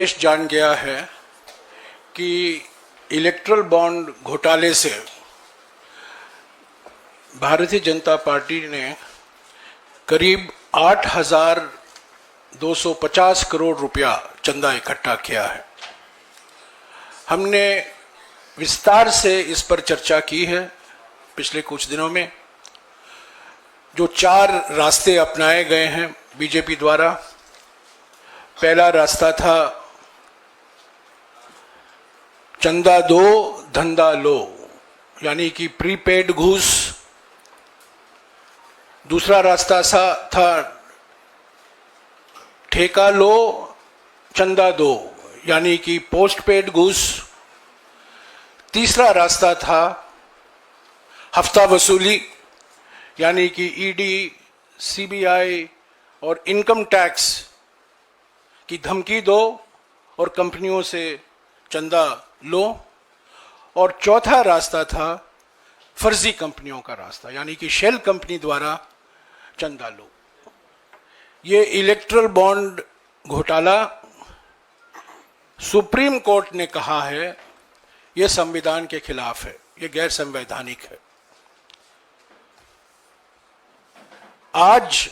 देश जान गया है कि इलेक्ट्रल बॉन्ड घोटाले से भारतीय जनता पार्टी ने करीब 8,250 करोड़ रुपया चंदा इकट्ठा किया है। हमने विस्तार से इस पर चर्चा की है पिछले कुछ दिनों में। जो 4 रास्ते अपनाए गए हैं बीजेपी द्वारा, पहला रास्ता था चंदा दो धंधा लो, यानी कि प्रीपेड घूस। दूसरा रास्ता था ठेका लो चंदा दो, यानी कि पोस्ट पेड घूस। तीसरा रास्ता था हफ्ता वसूली, यानी कि ईडी, सीबीआई और इनकम टैक्स की धमकी दो और कंपनियों से चंदा लो। और चौथा रास्ता था फर्जी कंपनियों का रास्ता, यानी कि शेल कंपनी द्वारा चंदा लो। ये इलेक्ट्रल बॉन्ड घोटाला सुप्रीम कोर्ट ने कहा है ये संविधान के खिलाफ है, ये गैर संवैधानिक है। आज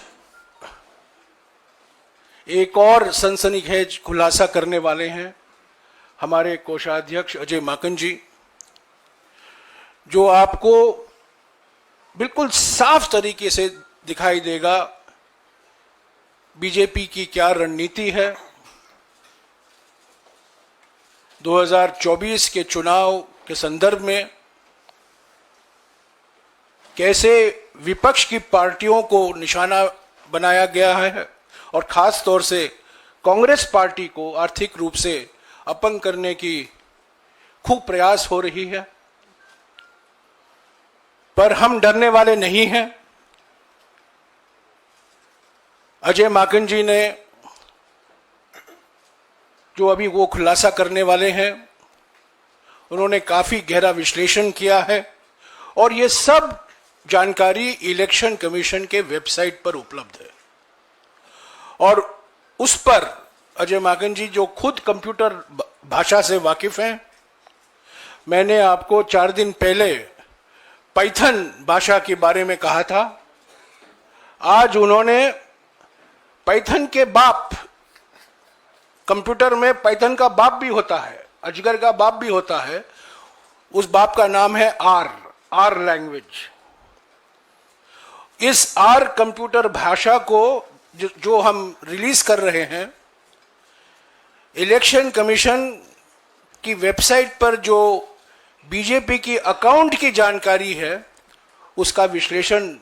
एक और सनसनीखेज खुलासा करने वाले हैं हमारे कोषाध्यक्ष अजय माकन जी, जो आपको बिल्कुल साफ तरीके से दिखाई देगा बीजेपी की क्या रणनीति है। 2024 के चुनाव के संदर्भ में कैसे विपक्ष की पार्टियों को निशाना बनाया गया है और खास तौर से कांग्रेस पार्टी को आर्थिक रूप से अपंग करने की खूब प्रयास हो रही है। पर हम डरने वाले नहीं हैं। अजय माकन जी ने जो अभी वो खुलासा करने वाले हैं, उन्होंने काफी गहरा विश्लेषण किया है और ये सब जानकारी इलेक्शन कमीशन के वेबसाइट पर उपलब्ध है। और उस पर अजय माकन जी जो खुद कंप्यूटर भाषा से वाकिफ हैं, मैंने आपको 4 दिन पहले पाइथन भाषा के बारे में कहा था। आज उन्होंने पाइथन के बाप, कंप्यूटर में पाइथन का बाप भी होता है, अजगर का बाप भी होता है, उस बाप का नाम है आर लैंग्वेज। इस आर कंप्यूटर भाषा को जो हम रिलीज कर रहे हैं, इलेक्शन कमीशन की वेबसाइट पर जो बीजेपी की अकाउंट की जानकारी है, उसका विश्लेषण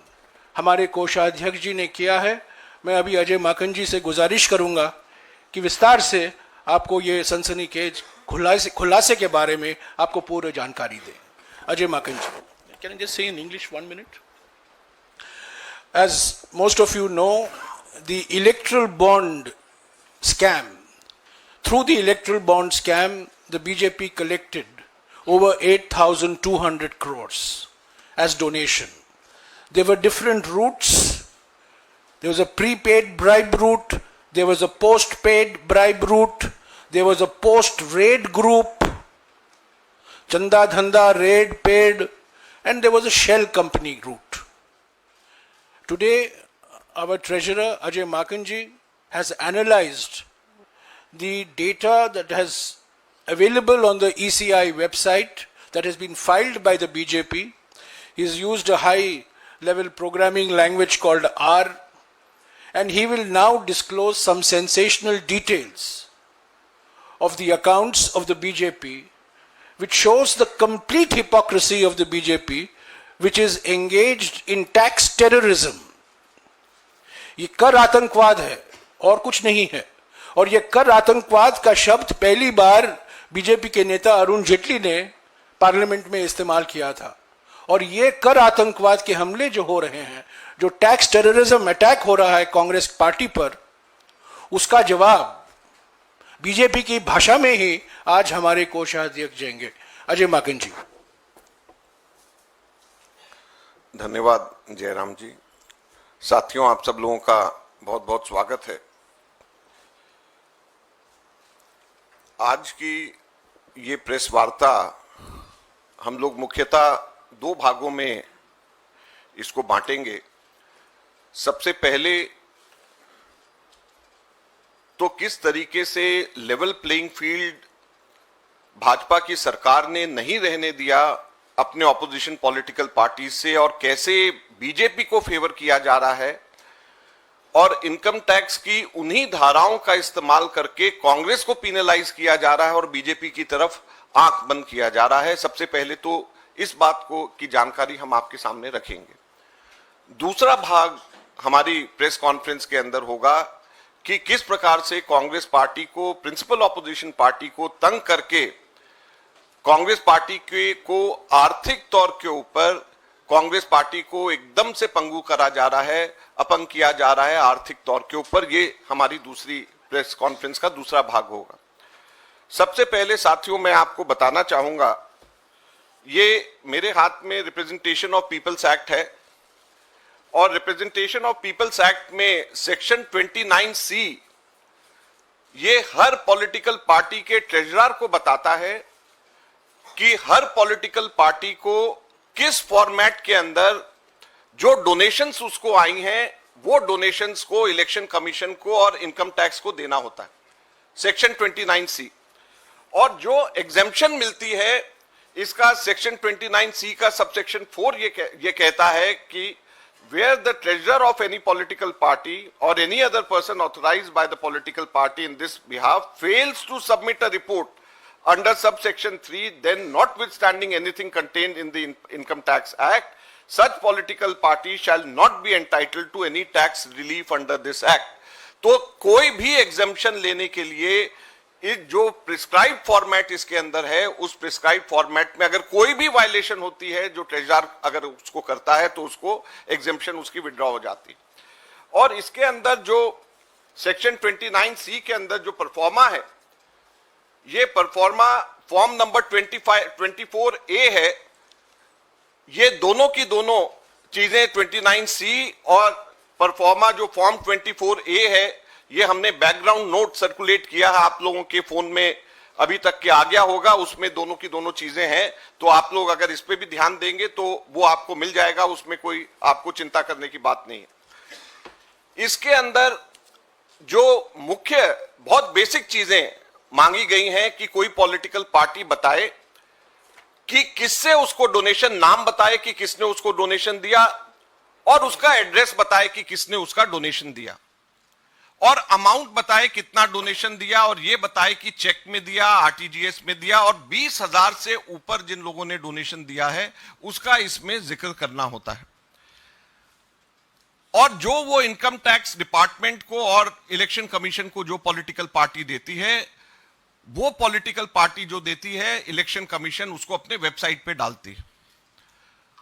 हमारे कोषाध्यक्ष जी ने किया है। मैं अभी अजय माकन जी से गुजारिश करूंगा कि विस्तार से आपको ये सनसनीखेज खुलासे के बारे में आपको पूरी जानकारी दें। Ajay Maken ji, can I just say in English 1 minute? As most of you know, the electoral bond scam, through the electoral bond scam, the BJP collected over 8,200 crores as donation. There were different routes. There was a prepaid bribe route, there was a post-paid bribe route, there was a post-raid group, Chanda Dhanda, raid, paid, and there was a shell company route. Today, our treasurer Ajay Makan ji has analyzed the data that has available on the ECI website that has been filed by the BJP. He's used a high-level programming language called R, and he will now disclose some sensational details of the accounts of the BJP, which shows the complete hypocrisy of the BJP, which is engaged in tax terrorism. ये कर आतंकवाद है और कुछ नहीं है। और ये कर आतंकवाद का शब्द पहली बार बीजेपी के नेता अरुण जेटली ने पार्लियामेंट में इस्तेमाल किया था। और ये कर आतंकवाद के हमले जो हो रहे हैं, जो टैक्स टेररिज्म अटैक हो रहा है कांग्रेस पार्टी पर, उसका जवाब बीजेपी की भाषा में ही आज हमारे कोषाध्यक्ष देंगे। अजय माकन जी। धन्यवाद जयराम जी। साथियों, आप सब लोगों का बहुत बहुत स्वागत है। आज की ये प्रेस वार्ता हम लोग मुख्यतः दो भागों में इसको बांटेंगे। सबसे पहले तो किस तरीके से लेवल प्लेइंग फील्ड भाजपा की सरकार ने नहीं रहने दिया अपने ऑपोजिशन पॉलिटिकल पार्टी से, और कैसे बीजेपी को फेवर किया जा रहा है और इनकम टैक्स की उन्हीं धाराओं का इस्तेमाल करके कांग्रेस को पिनलाइज किया जा रहा है और बीजेपी की तरफ आंख बंद किया जा रहा है। सबसे पहले तो इस बात को की जानकारी हम आपके सामने रखेंगे। दूसरा भाग हमारी प्रेस कॉन्फ्रेंस के अंदर होगा कि किस प्रकार से कांग्रेस पार्टी को, प्रिंसिपल ऑपोजिशन पार्टी को तंग करके कांग्रेस पार्टी को आर्थिक तौर के ऊपर कांग्रेस पार्टी को एकदम से पंगु करा जा रहा है, अपंग किया जा रहा है आर्थिक तौर के ऊपर। ये हमारी दूसरी प्रेस कॉन्फ्रेंस का दूसरा भाग होगा। सबसे पहले साथियों मैं आपको बताना चाहूंगा, ये मेरे हाथ में रिप्रेजेंटेशन ऑफ पीपल्स एक्ट है और रिप्रेजेंटेशन ऑफ पीपल्स एक्ट में सेक्शन 29C ये हर पॉलिटिकल पार्टी के ट्रेजरर को बताता है कि हर पॉलिटिकल पार्टी को किस फॉर्मेट के अंदर जो डोनेशंस उसको आई हैं वो डोनेशंस को इलेक्शन कमीशन को और इनकम टैक्स को देना होता है, सेक्शन 29C। और जो एग्जेम्पशन मिलती है इसका सेक्शन 29C का सबसेक्शन 4 ये कहता है कि where the treasurer of any political party or any other person authorized by the political party in this behalf fails to submit a report under subsection 3, then notwithstanding anything contained in the Income Tax Act, such political party shall not be entitled to any tax relief under this act. तो कोई भी exemption लेने के लिए इस जो prescribe format इसके अंदर है उस प्रिस्क्राइब फॉर्मेट में अगर कोई भी वायलेशन होती है, जो ट्रेजरर अगर उसको करता है तो उसको एग्जेम्पशन उसकी विड्रॉ हो जाती है। और इसके अंदर जो सेक्शन 29C के अंदर जो परफॉर्मा है, ये परफॉर्मा फॉर्म नंबर 24A है। ये दोनों की दोनों चीजें 29C और परफॉर्मा जो फॉर्म 24A है, ये हमने बैकग्राउंड नोट सर्कुलेट किया है, आप लोगों के फोन में अभी तक के आ गया होगा, उसमें दोनों की दोनों चीजें हैं। तो आप लोग अगर इस पे भी ध्यान देंगे तो वो आपको मिल जाएगा, उसमें कोई आपको चिंता करने की बात नहीं है। इसके अंदर जो मुख्य बहुत बेसिक चीजें मांगी गई हैं कि कोई पॉलिटिकल पार्टी बताए कि किससे उसको डोनेशन, नाम बताए कि किसने उसको डोनेशन दिया और उसका एड्रेस बताए कि किसने उसका डोनेशन दिया, और अमाउंट बताए कितना डोनेशन दिया, और ये बताए कि चेक में दिया, आरटीजीएस में दिया, और 20,000 से ऊपर जिन लोगों ने डोनेशन दिया है उसका इसमें जिक्र करना होता है। और जो वो इनकम टैक्स डिपार्टमेंट को और इलेक्शन कमीशन को जो पॉलिटिकल पार्टी देती है, वो पॉलिटिकल पार्टी जो देती है इलेक्शन कमीशन उसको अपने वेबसाइट पे डालती है।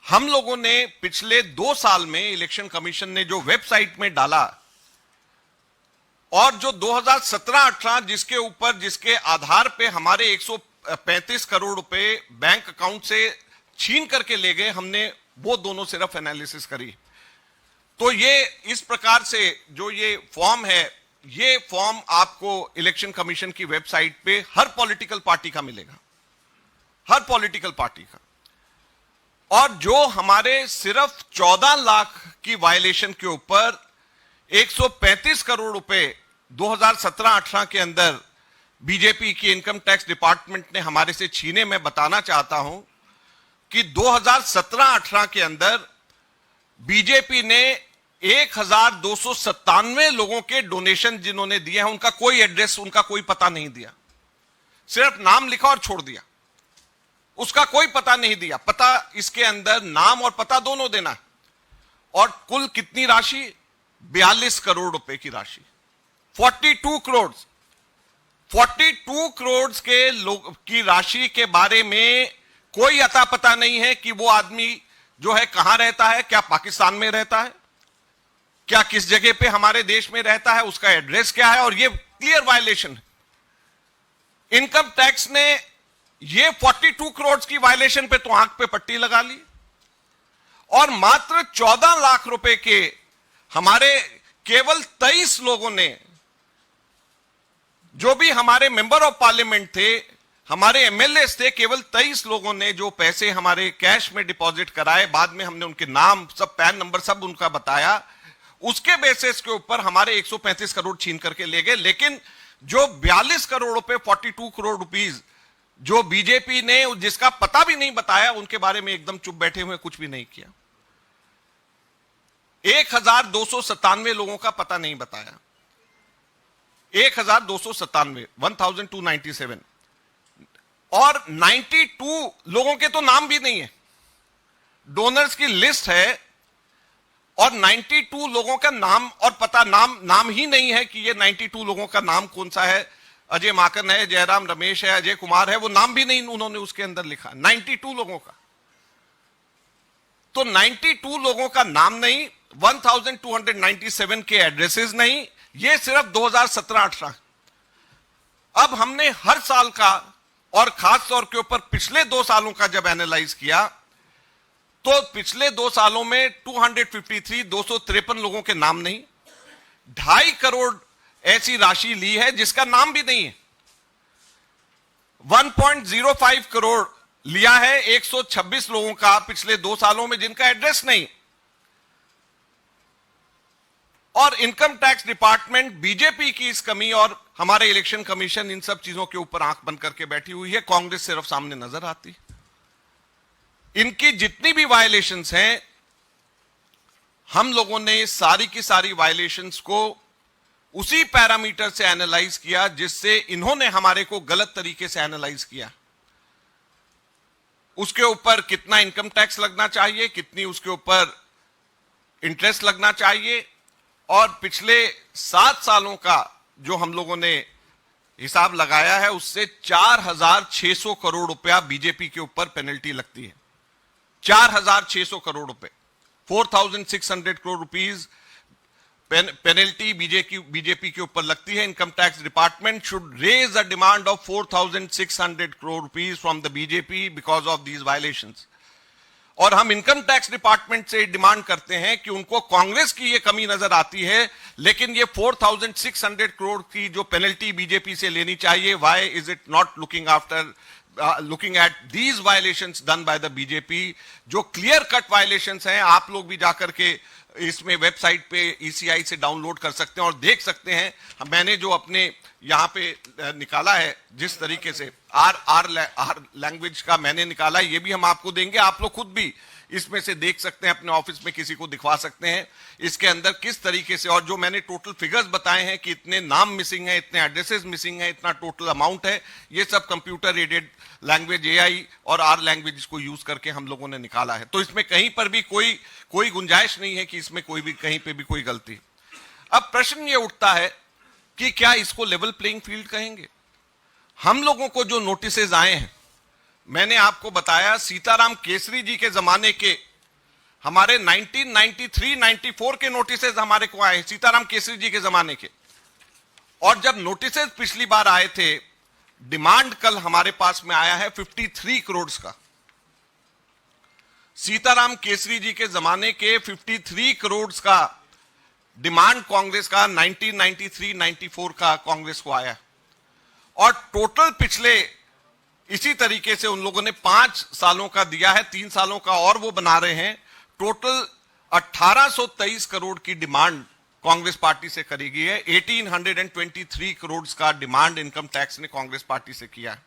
हम लोगों ने पिछले 2 साल में इलेक्शन कमीशन ने जो वेबसाइट में डाला और जो 2017-18 जिसके आधार पे हमारे 135 करोड़ रुपए बैंक अकाउंट से छीन करके ले गए, हमने वो दोनों सिर्फ एनालिसिस करी। तो ये इस प्रकार से जो ये फॉर्म है, ये फॉर्म आपको इलेक्शन कमीशन की वेबसाइट पे हर पॉलिटिकल पार्टी का मिलेगा, हर पॉलिटिकल पार्टी का। और जो हमारे सिर्फ 14 लाख की वायलेशन के ऊपर 135 करोड़ रुपए 2017-18 के अंदर बीजेपी की इनकम टैक्स डिपार्टमेंट ने हमारे से छीने, मैं बताना चाहता हूं कि 2017-18 के अंदर बीजेपी ने 1297 लोगों के डोनेशन जिन्होंने दिए हैं उनका कोई एड्रेस, उनका कोई पता नहीं दिया, सिर्फ नाम लिखा और छोड़ दिया, उसका कोई पता नहीं दिया। पता इसके अंदर नाम और पता दोनों देना है। और कुल कितनी राशि? 42 करोड़ रुपए की राशि, 42 करोड़ के लोग की राशि के बारे में कोई अता पता नहीं है कि वो आदमी जो है कहां रहता है, क्या पाकिस्तान में रहता है, क्या किस जगह पे हमारे देश में रहता है, उसका एड्रेस क्या है। और ये क्लियर वायलेशन है। इनकम टैक्स ने ये 42 करोड़ की वायलेशन पे तो आंख पे पट्टी लगा ली, और मात्र 14 लाख रुपए के हमारे केवल 23 लोगों ने जो भी हमारे मेंबर ऑफ पार्लियामेंट थे, हमारे एमएलए थे, केवल 23 लोगों ने जो पैसे हमारे कैश में डिपॉजिट कराए, बाद में हमने उनके नाम, सब पैन नंबर सब उनका बताया, उसके बेसिस के ऊपर हमारे 135 करोड़ छीन करके ले गए। लेकिन जो 42 करोड़ रुपए, 42 करोड़ रुपीस जो बीजेपी ने, जिसका पता भी नहीं बताया, उनके बारे में एकदम चुप बैठे हुए, कुछ भी नहीं किया। 1297 लोगों का पता नहीं बताया, 1297 और 92 लोगों के तो नाम भी नहीं है। डोनर्स की लिस्ट है और 92 लोगों का नाम और पता, नाम ही नहीं है कि ये 92 लोगों का नाम कौन सा है। अजय माकन है, जयराम रमेश है, अजय कुमार है, वो नाम भी नहीं उन्होंने उसके अंदर लिखा। 92 लोगों का, तो 92 लोगों का नाम नहीं, 1297 के एड्रेसेस नहीं, ये सिर्फ 2017-18। अब हमने हर साल का और खास तौर के ऊपर पिछले 2 सालों का जब एनालाइज किया, तो पिछले 2 सालों में 253 लोगों के नाम नहीं, 2.5 करोड़ ऐसी राशि ली है जिसका नाम भी नहीं है। 1.05 करोड़ लिया है 126 लोगों का पिछले 2 सालों में, जिनका एड्रेस नहीं। और इनकम टैक्स डिपार्टमेंट बीजेपी की इस कमी और हमारे इलेक्शन कमीशन इन सब चीजों के ऊपर आंख बंद करके बैठी हुई है। कांग्रेस सिर्फ सामने नजर आती। इनकी जितनी भी वायलेशंस हैं, हम लोगों ने सारी की सारी वायलेशंस को उसी पैरामीटर से एनालाइज किया जिससे इन्होंने हमारे को गलत तरीके से एनालाइज किया। उसके ऊपर कितना इनकम टैक्स लगना चाहिए, कितनी उसके ऊपर इंटरेस्ट लगना चाहिए, और पिछले 7 सालों का जो हम लोगों ने हिसाब लगाया है, उससे 4,600 करोड़ रुपया बीजेपी के ऊपर पेनल्टी लगती है। 4,600 करोड़ रुपए, 4,600 करोड़ रुपीज पेनल्टी बीजेपी के ऊपर लगती है। Income tax department should raise a demand of 4,600 crore rupees from the BJP because of these violations. और हम इनकम टैक्स डिपार्टमेंट से डिमांड करते हैं कि उनको कांग्रेस की ये कमी नजर आती है, लेकिन ये 4,600 करोड़ की जो पेनल्टी बीजेपी से लेनी चाहिए, why is it not looking at these violations done by the BJP, जो क्लियर कट वायलेशंस हैं। आप लोग भी जाकर के इसमें वेबसाइट पे ईसीआई से डाउनलोड कर सकते हैं और देख सकते हैं। मैंने जो अपने यहां पे निकाला है, जिस तरीके से आर लैंग्वेज का मैंने निकाला, ये भी हम आपको देंगे। आप लोग खुद भी इसमें से देख सकते हैं, अपने ऑफिस में किसी को दिखवा सकते हैं इसके अंदर किस तरीके से। और जो मैंने टोटल फिगर्स बताए हैं कि इतने नाम मिसिंग है, इतने एड्रेसेस मिसिंग है, इतना टोटल अमाउंट है, ये सब कंप्यूटर एडेड लैंग्वेज एआई और आर लैंग्वेज को यूज करके हम लोगों ने निकाला है। तो इसमें कहीं पर भी कोई गुंजाइश नहीं है कि इसमें कोई भी कहीं पे भी कोई गलती। अब प्रश्न ये उठता है कि क्या इसको लेवल प्लेइंग फील्ड कहेंगे? हम लोगों को जो नोटिसेज आए हैं, मैंने आपको बताया सीताराम केसरी जी के जमाने के हमारे 1993-94 के नोटिसेज हमारे को आए, सीताराम केसरी जी के जमाने के। और जब नोटिसेज पिछली बार आए थे, डिमांड कल हमारे पास में आया है 53 करोड़ का। सीताराम केसरी जी के जमाने के 53 करोड़ का डिमांड कांग्रेस का 1993-94 का कांग्रेस को आया। और टोटल पिछले इसी तरीके से उन लोगों ने 5 सालों का दिया है, 3 सालों का और वो बना रहे हैं। टोटल 1823 करोड़ की डिमांड कांग्रेस पार्टी से करी गई है। 1823 करोड़ का डिमांड इनकम टैक्स ने कांग्रेस पार्टी से किया है।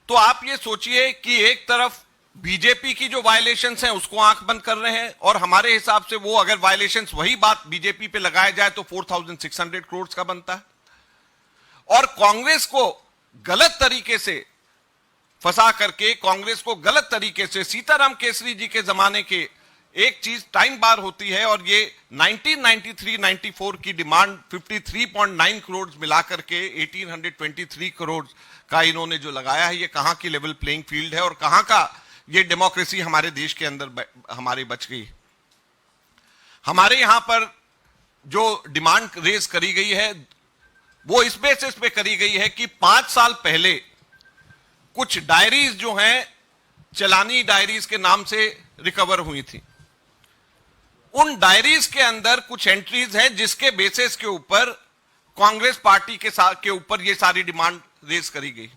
तो आप ये सोचिए कि एक तरफ बीजेपी की जो वायलेशंस हैं उसको आंख बंद कर रहे हैं, और हमारे हिसाब से वो अगर वायलेशंस वही बात बीजेपी पे लगाया जाए तो 4,600 करोड़ का बनता है। और कांग्रेस को गलत तरीके से फंसा करके, कांग्रेस को गलत तरीके से सीताराम केसरी जी के जमाने के एक चीज टाइम बार होती है, और ये 1993-94 की डिमांड 53.9 करोड़ मिलाकर के 1823 करोड़ का इन्होंने जो लगाया है, ये कहां की लेवल प्लेइंग फील्ड है और कहां का ये डेमोक्रेसी हमारे देश के अंदर हमारी बच गई। हमारे यहां पर जो डिमांड रेज करी गई है वो इस बेसिस पे करी गई है कि 5 साल पहले कुछ डायरीज जो हैं चलानी डायरीज के नाम से रिकवर हुई थी। उन डायरीज के अंदर कुछ एंट्रीज हैं जिसके बेसिस के ऊपर कांग्रेस पार्टी के ऊपर ये सारी डिमांड रेज करी गई।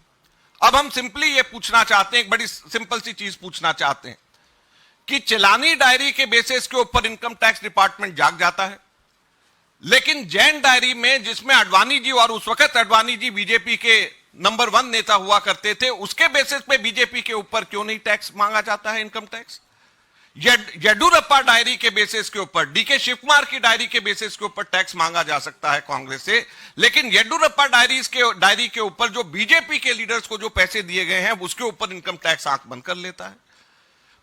अब हम सिंपली ये पूछना चाहते हैं, एक बड़ी सिंपल सी चीज पूछना चाहते हैं कि चलानी डायरी के बेसिस के ऊपर इनकम टैक्स डिपार्टमेंट जाग जाता है, लेकिन जैन डायरी में जिसमें अडवाणी जी, और उस वक्त अडवाणी जी बीजेपी के नंबर 1 नेता हुआ करते थे, उसके बेसिस पे बीजेपी के ऊपर क्यों नहीं टैक्स मांगा जाता है, इनकम टैक्स? येडुरप्पा डायरी के बेसिस के ऊपर, डीके शिवकुमार की डायरी के बेसिस के ऊपर टैक्स मांगा जा सकता है कांग्रेस से, लेकिन येडुरप्पा डायरी के ऊपर जो बीजेपी के लीडर्स को जो पैसे दिए गए हैं उसके ऊपर इनकम टैक्स आंख बंद कर लेता है।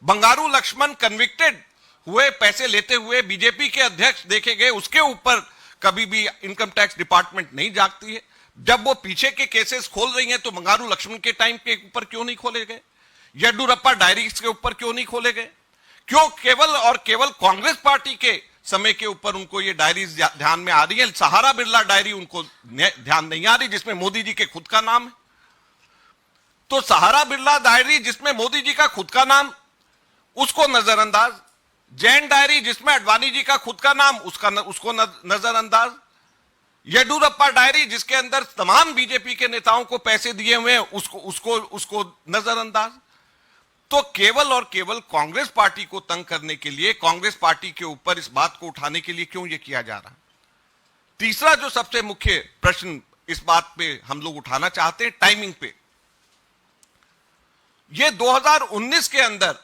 बंगारू लक्ष्मण कन्विक्टेड हुए, पैसे लेते हुए बीजेपी के अध्यक्ष देखे गए, उसके ऊपर कभी भी इनकम टैक्स डिपार्टमेंट नहीं जागती है। जब वो पीछे के केसेस खोल रही हैं तो बंगारू लक्ष्मण के टाइम के ऊपर क्यों नहीं खोले गए? येडुरप्पा डायरीज के ऊपर क्यों नहीं खोले गए? क्यों केवल और केवल कांग्रेस पार्टी के समय के ऊपर उनको ये डायरीज ध्यान में आ रही है? सहारा बिरला डायरी उनको ध्यान नहीं आ रही, जिसमें मोदी जी के खुद का नाम है। तो सहारा बिरला डायरी जिसमें मोदी जी का खुद का नाम, उसको नजरअंदाज। जैन डायरी जिसमें अडवाणी जी का खुद का नाम, उसको नजरअंदाज। येडुरप्पा डायरी जिसके अंदर तमाम बीजेपी के नेताओं को पैसे दिए हुए हैं, उसको नजरअंदाज। तो केवल और केवल कांग्रेस पार्टी को तंग करने के लिए, कांग्रेस पार्टी के ऊपर इस बात को उठाने के लिए क्यों यह किया जा रहा है? तीसरा जो सबसे मुख्य प्रश्न इस बात पे हम लोग उठाना चाहते हैं, टाइमिंग पे। ये 2019 के अंदर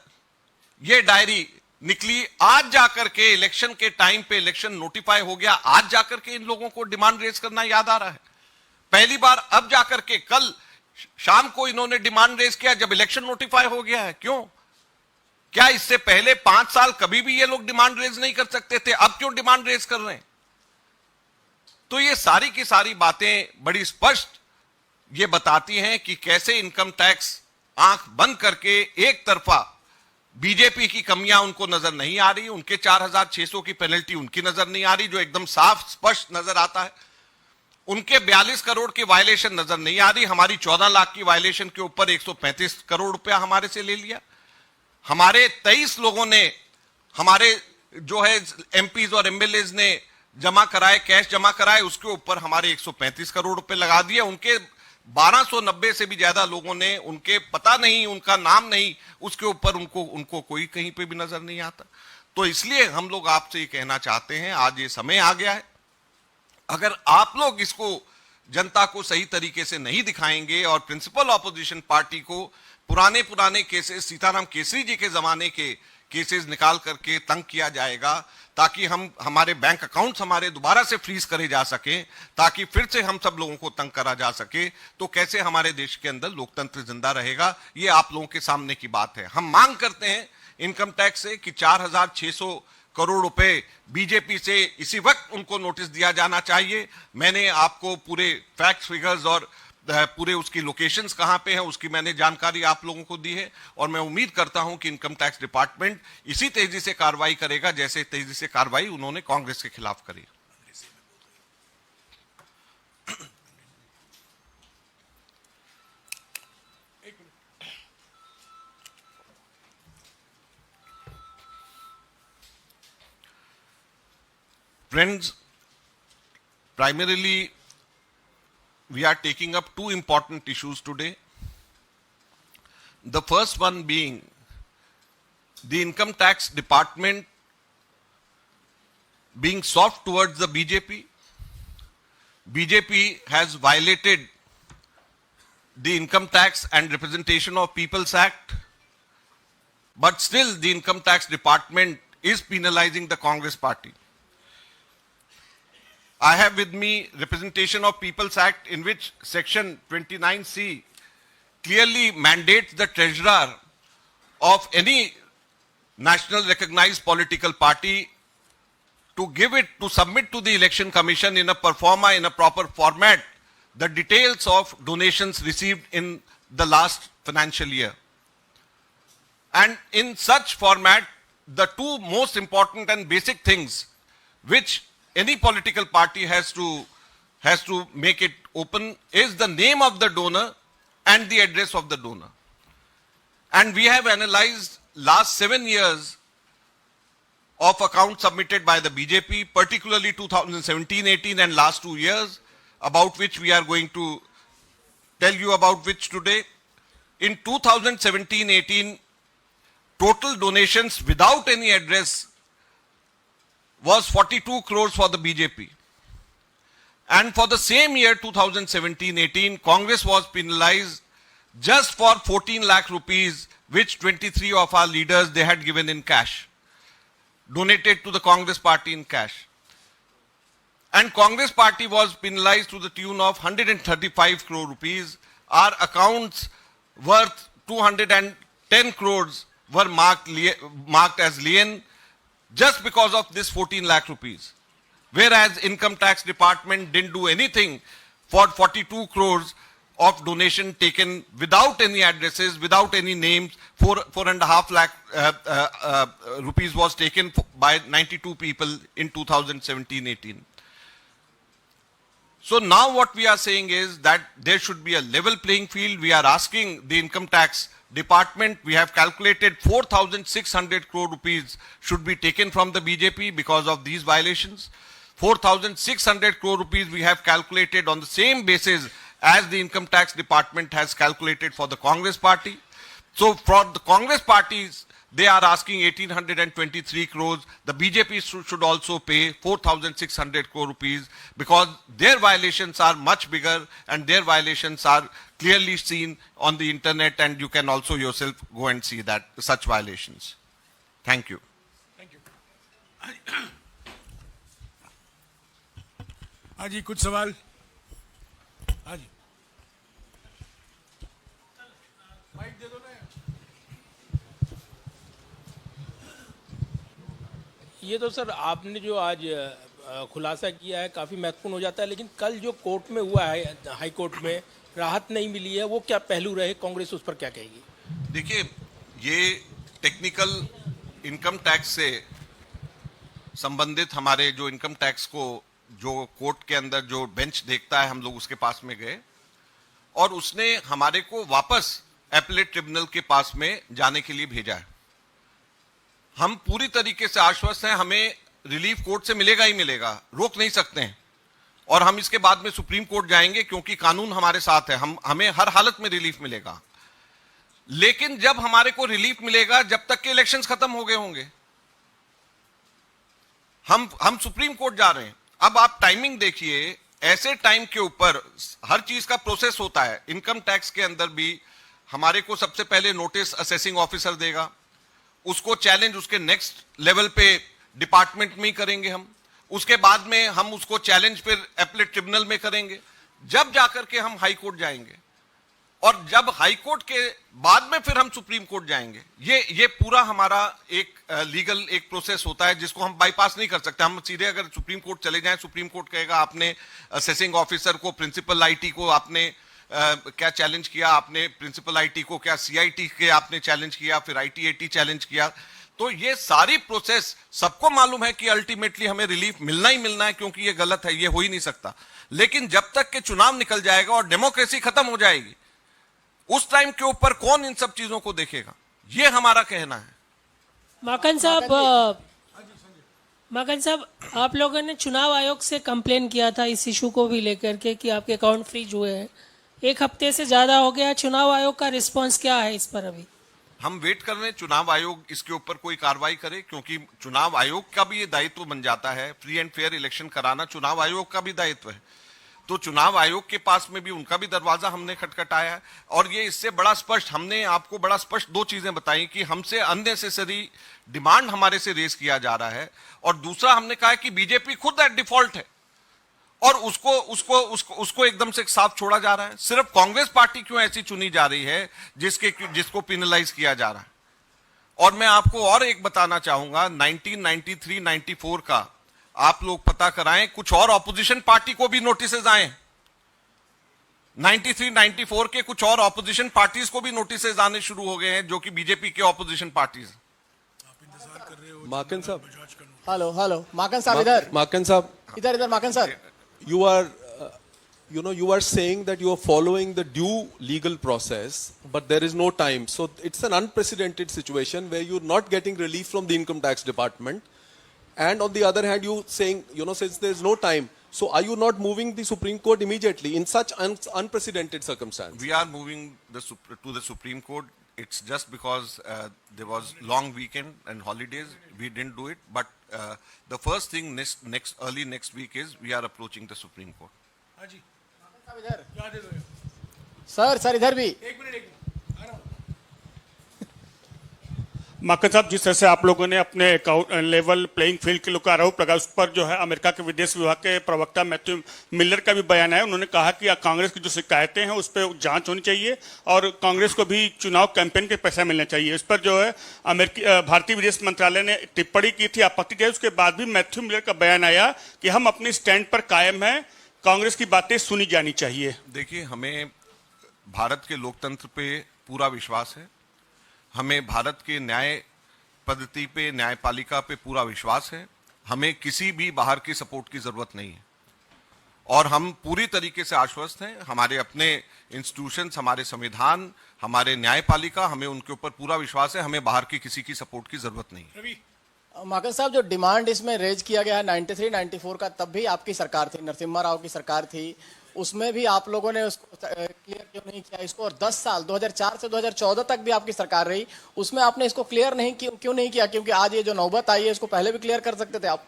ये डायरी निकली, आज जाकर के इलेक्शन के टाइम पे इलेक्शन नोटिफाई हो गया, आज जाकर के इन लोगों को डिमांड रेज करना याद आ रहा है। पहली बार अब जाकर के कल शाम को इन्होंने डिमांड रेज किया जब इलेक्शन नोटिफाई हो गया है। क्यों? क्या इससे पहले 5 साल कभी भी ये लोग डिमांड रेज नहीं कर सकते थे? अब क्यों डिमांड रेज कर रहे हैं? तो ये सारी की सारी बातें बड़ी स्पष्ट ये बताती हैं कि कैसे इनकम टैक्स आंख बंद करके एक तरफा बीजेपी की कमियां उनको नजर नहीं आ रही, उनके 4600 की पेनल्टी उनकी नजर नहीं आ रही जो एकदम साफ स्पष्ट नजर आता है, उनके 42 करोड़ की वायलेशन नजर नहीं आ रही, हमारी 14 लाख की वायलेशन के ऊपर 135 करोड़ रुपया हमारे से ले लिया, हमारे 23 लोगों ने, हमारे जो है एमपीज और एमएलएज ने जमा कराए, कैश जमा कराए, उसके ऊपर हमारे 135 करोड़ रुपए लगा दिए, उनके 1290 से भी ज्यादा लोगों ने, उनके पता नहीं, उनका नाम नहीं, उसके ऊपर उनको कोई कहीं पे भी नजर नहीं आता। तो इसलिए हम लोग आपसे ये कहना चाहते हैं, आज ये समय आ गया है, अगर आप लोग इसको जनता को सही तरीके से नहीं दिखाएंगे और प्रिंसिपल ऑपोजिशन पार्टी को पुराने केसेस, सीताराम केसरी जी के जमाने के केसेस निकाल करके तंग किया जाएगा, ताकि हमारे बैंक अकाउंट्स हमारे दोबारा से फ्रीज करे जा सके, ताकि फिर से हम सब लोगों को तंग करा जा सके, तो कैसे हमारे देश के अंदर लोकतंत्र जिंदा रहेगा? ये आप लोगों के सामने की बात है। हम मांग करते हैं इनकम टैक्स से कि 4600 करोड़ रुपए बीजेपी से इसी वक्त उनको नोटिस दिया जाना चाहिए। मैंने आपको पूरे फैक्ट्स, फिगर्स और पूरे उसकी लोकेशंस कहां पे है उसकी मैंने जानकारी आप लोगों को दी है, और मैं उम्मीद करता हूं कि इनकम टैक्स डिपार्टमेंट इसी तेजी से कार्रवाई करेगा जैसे तेजी से कार्रवाई उन्होंने कांग्रेस के खिलाफ करी। Friends, primarily we are taking up two important issues today. The first one being the income tax department being soft towards the BJP. BJP has violated the Income Tax and Representation of People's Act, but still the Income Tax Department is penalizing the Congress party. I have with me Representation of People's Act, in which section 29C clearly mandates the treasurer of any national recognized political party to submit to the election commission in a performa, in a proper format, the details of donations received in the last financial year. And in such format, the two most important and basic things which any political party has to make it open is the name of the donor and the address of the donor. And we have analyzed last 7 years of accounts submitted by the BJP, particularly 2017-18 and last 2 years. about which we are going to tell you about which today. In 2017-18, total donations without any address was 42 crores for the BJP. And for the same year, 2017-18, Congress was penalized just for 14 lakh rupees, which 23 of our leaders, they had given in cash, donated to the Congress party in cash. And Congress party was penalized to the tune of 135 crore rupees. Our accounts worth 210 crores were marked as lien just because of this 14 lakh rupees. Whereas Income Tax Department didn't do anything for 42 crores of donation taken without any addresses, without any names. 4.5 lakh rupees was taken by 92 people in 2017-18. So now what we are saying is that there should be a level playing field. We are asking the Income Tax Department, we have calculated 4,600 crore rupees should be taken from the BJP because of these violations. 4,600 crore rupees we have calculated on the same basis as the Income Tax Department has calculated for the Congress party. So for the Congress parties, they are asking 1,823 crores. The BJP should also pay 4,600 crore rupees because their violations are much bigger and their violations are clearly seen on the internet, and you can also yourself go and see that such violations. Thank you. Thank you. हाँ जी, कुछ सवाल? हाँ जी, mic दे दो ना। ये तो sir आपने जो आज खुलासा किया है काफ़ी महत्वपूर्ण हो जाता है, लेकिन कल जो कोर्ट में हुआ है, हाई कोर्ट में राहत नहीं मिली है, वो क्या पहलू रहे? कांग्रेस उस पर क्या कहेगी? देखिए, ये टेक्निकल इनकम टैक्स से संबंधित हमारे जो इनकम टैक्स को जो कोर्ट के अंदर जो बेंच देखता है, हम लोग उसके पास में गए और उसने हमारे को वापस एपीलेट ट्रिब्यूनल के पास में जाने के लिए भेजा है। हम पूरी तरीके से आश्वस्त हैं, हमें रिलीफ कोर्ट से मिलेगा ही मिलेगा, रोक नहीं सकते हैं, और हम इसके बाद में सुप्रीम कोर्ट जाएंगे क्योंकि कानून हमारे साथ है, हमें हर हालत में रिलीफ मिलेगा। लेकिन जब हमारे को रिलीफ मिलेगा, जब तक के इलेक्शंस खत्म हो गए होंगे। हम सुप्रीम कोर्ट जा रहे हैं। अब आप टाइमिंग देखिए, ऐसे टाइम के ऊपर हर चीज का प्रोसेस होता है। इनकम टैक्स के अंदर भी हमारे को सबसे पहले नोटिस असेसिंग ऑफिसर देगा, उसको चैलेंज उसके नेक्स्ट लेवल पे डिपार्टमेंट में ही करेंगे हम, उसके बाद में हम उसको चैलेंज फिर एपीलेट ट्रिब्यूनल में करेंगे, जब जाकर के हम हाई कोर्ट जाएंगे, और जब हाई कोर्ट के बाद में फिर हम सुप्रीम कोर्ट जाएंगे। ये पूरा हमारा एक लीगल एक प्रोसेस होता है जिसको हम बाईपास नहीं कर सकते। हम सीधे अगर सुप्रीम कोर्ट चले जाएं, सुप्रीम कोर्ट कहेगा आपने असेसिंग ऑफिसर को, प्रिंसिपल आईटी को आपने क्या चैलेंज किया, आपने प्रिंसिपल आईटी को क्या सीआईटी के आपने चैलेंज किया, फिर आईटीएटी चैलेंज किया। तो ये सारी प्रोसेस सबको मालूम है कि अल्टीमेटली हमें रिलीफ मिलना ही मिलना है, क्योंकि ये गलत है, ये हो ही नहीं सकता। लेकिन जब तक के चुनाव निकल जाएगा और डेमोक्रेसी खत्म हो जाएगी, उस टाइम के ऊपर कौन इन सब चीजों को देखेगा? ये हमारा कहना है। माकन साहब, आप लोगों ने चुनाव आयोग से कंप्लेन किया था इस इशू को भी लेकर के कि आपके अकाउंट फ्रीज हुए हैं। एक हफ्ते से ज्यादा हो गया, चुनाव आयोग का रिस्पांस क्या है इस पर? अभी हम वेट कर रहे हैं चुनाव आयोग इसके ऊपर कोई कार्रवाई करे, क्योंकि चुनाव आयोग का भी ये दायित्व बन जाता है, फ्री एंड फेयर इलेक्शन कराना चुनाव आयोग का भी दायित्व है। तो चुनाव आयोग के पास में भी उनका भी दरवाजा हमने खटखटाया है, और ये इससे बड़ा स्पष्ट, हमने आपको बड़ा स्पष्ट दो चीजें बताई कि हमसे अननेसेसरी डिमांड हमारे से रेस किया जा रहा है, और दूसरा हमने कहा है कि बीजेपी खुद एट डिफॉल्ट है और उसको एकदम से साफ छोड़ा जा रहा है। सिर्फ कांग्रेस पार्टी क्यों ऐसी चुनी जा रही है जिसको पेनलाइज किया जा रहा है? और मैं आपको और एक बताना चाहूंगा, 1993-94 का आप लोग पता कराएं, कुछ और ऑपोजिशन पार्टी को भी नोटिसेज आए। 93-94 के कुछ और ऑपोजिशन पार्टीज को भी नोटिसेज आने शुरू हो गए हैं, जो कि बीजेपी के ऑपोजिशन पार्टीज। माकन साहब, हेलो माकन साहब, इधर माकन साहब, इधर माकन साहब, you are saying that you are following the due legal process, but there is no time. So it's an unprecedented situation where you're not getting relief from the income tax department, and on the other hand you saying, since there's no time, So are you not moving the Supreme Court immediately in such unprecedented circumstances? We are moving to the Supreme Court. It's just because there was long weekend and holidays. We didn't do it. But the first thing early next week is we are approaching the Supreme Court. हाँ जी, साहब इधर क्या दे दो ये? Sir इधर भी एक minute आ रहा हूँ। माकन साहब, जिस तरह से आप लोगों ने अपने लेवल प्लेइंग फील्ड के लोग का आरोप लगा, उस पर जो है अमेरिका के विदेश विभाग के प्रवक्ता मैथ्यू मिलर का भी बयान है। उन्होंने कहा कि कांग्रेस की जो शिकायतें हैं उस पर जांच होनी चाहिए और कांग्रेस को भी चुनाव कैंपेन के पैसा मिलना चाहिए। इस पर जो है भारतीय विदेश मंत्रालय ने टिप्पणी की थी, आपत्ति दी। उसके बाद भी मैथ्यू मिलर का बयान आया कि हम अपने स्टैंड पर कायम हैं, कांग्रेस की बातें सुनी जानी चाहिए। देखिए, हमें भारत के लोकतंत्र पे पूरा विश्वास है, हमें भारत के न्याय पद्धति पे, न्यायपालिका पे पूरा विश्वास है। हमें किसी भी बाहर की सपोर्ट की जरूरत नहीं है और हम पूरी तरीके से आश्वस्त हैं। हमारे अपने इंस्टीट्यूशंस, हमारे संविधान, हमारे न्यायपालिका, हमें उनके ऊपर पूरा विश्वास है। हमें बाहर की किसी की सपोर्ट की जरूरत नहीं है। माकन साहब, जो डिमांड इसमें रेज किया गया है 93-94 का, तब भी आपकी सरकार थी, नरसिम्हा राव की सरकार थी, उसमें भी आप लोगों ने उसको क्लियर क्यों नहीं किया इसको? और 10 साल 2004 से 2014 तक भी आपकी सरकार रही, उसमें आपने इसको क्लियर नहीं क्यों नहीं किया? क्योंकि आज ये जो नौबत आई है इसको पहले भी क्लियर कर सकते थे आप।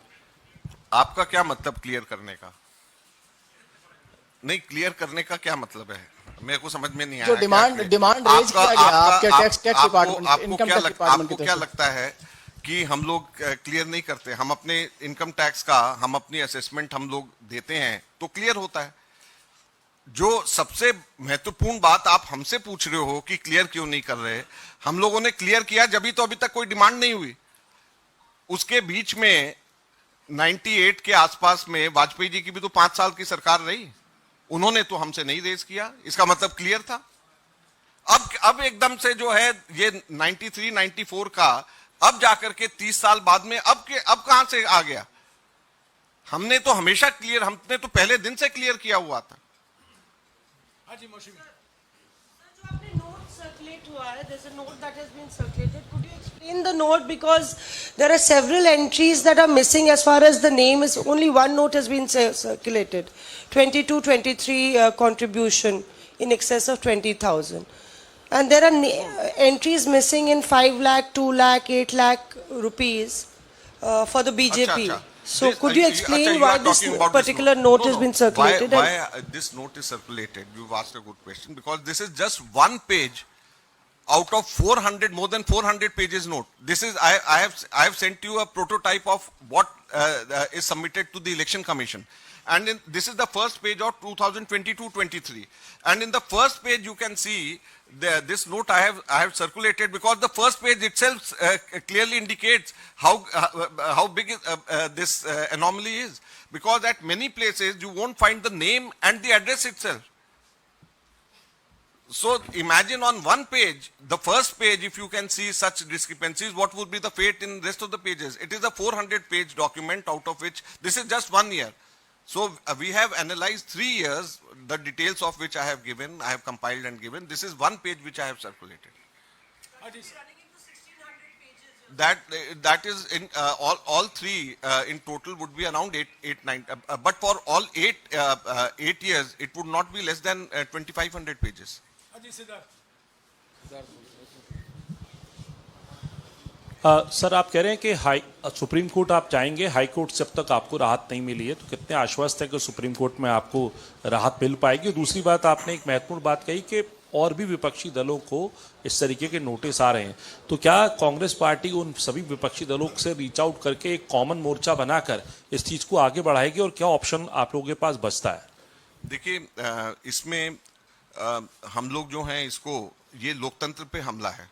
आपका क्या मतलब क्लियर करने का? नहीं, क्लियर करने का क्या मतलब है? मेरे को समझ में नहीं आया। जो डिमांड रेज किया गया आपके tax department, income tax department की क्या लगता है कि हम लोग क्लियर नहीं करते? हम अपने इनकम टैक्स का, हम अपनी असेसमेंट हम लोग देते हैं तो क्लियर होता है। जो सबसे महत्वपूर्ण बात आप हमसे पूछ रहे हो कि क्लियर क्यों नहीं कर रहे, हम लोगों ने क्लियर किया जब तो अभी तक कोई डिमांड नहीं हुई। उसके बीच में 98 के आसपास में वाजपेयी जी की भी तो 5 साल की सरकार रही, उन्होंने तो हमसे नहीं रेज किया, इसका मतलब क्लियर था। अब एकदम से जो है ये 93-94 का अब जाकर के 30 साल बाद में अब कहां से आ गया? हमने तो हमेशा क्लियर, हमने तो पहले दिन से क्लियर किया हुआ था। हाँ जी, मौसमी। जो आपने नोट सर्कुलेट हुआ है, there's a note that has been circulated. Could you explain the note, because there are several entries that are missing as far as the name is. Only one note has been circulated. 22-23 contribution in excess of 20,000. And there are entries missing in 5 lakh, 2 lakh, 8 lakh rupees for the BJP. अच्छा. So could you explain why this particular note has been circulated? Why this note is circulated? You've asked a good question, because this is just one page out of 400, more than 400 pages note. This is, I have sent you a prototype of what is submitted to the Election Commission. And this is the first page of 2022-23. And in the first page you can see this note I have circulated, because the first page itself clearly indicates how big this anomaly is. Because at many places you won't find the name and the address itself. So imagine on one page, the first page, if you can see such discrepancies, what would be the fate in rest of the pages? It is a 400-page document, out of which this is just 1 year. So we have analyzed 3 years, the details of which I have given, I have compiled and given. This is one page which I have circulated. That is in all three in total would be around 9. But for all 8 years, it would not be less than 2,500 pages. Sir, आप कह रहे हैं कि supreme court आप जाएंगे, high court से अब तक आपको राहत नहीं मिली है, तो कितने आश्वस्त है कि सुप्रीम कोर्ट में आपको राहत मिल पाएगी? दूसरी बात, आपने एक महत्वपूर्ण बात कही कि और भी विपक्षी दलों को इस तरीके के नोटिस आ रहे हैं, तो क्या कांग्रेस पार्टी उन सभी विपक्षी दलों से रीच आउट करके एक कॉमन मोर्चा बनाकर इस चीज को आगे बढ़ाएगी, और क्या ऑप्शन आप लोगों के पास बचता है? देखिए, इसमें हम लोग जो हैं, इसको, ये लोकतंत्र पे हमला है।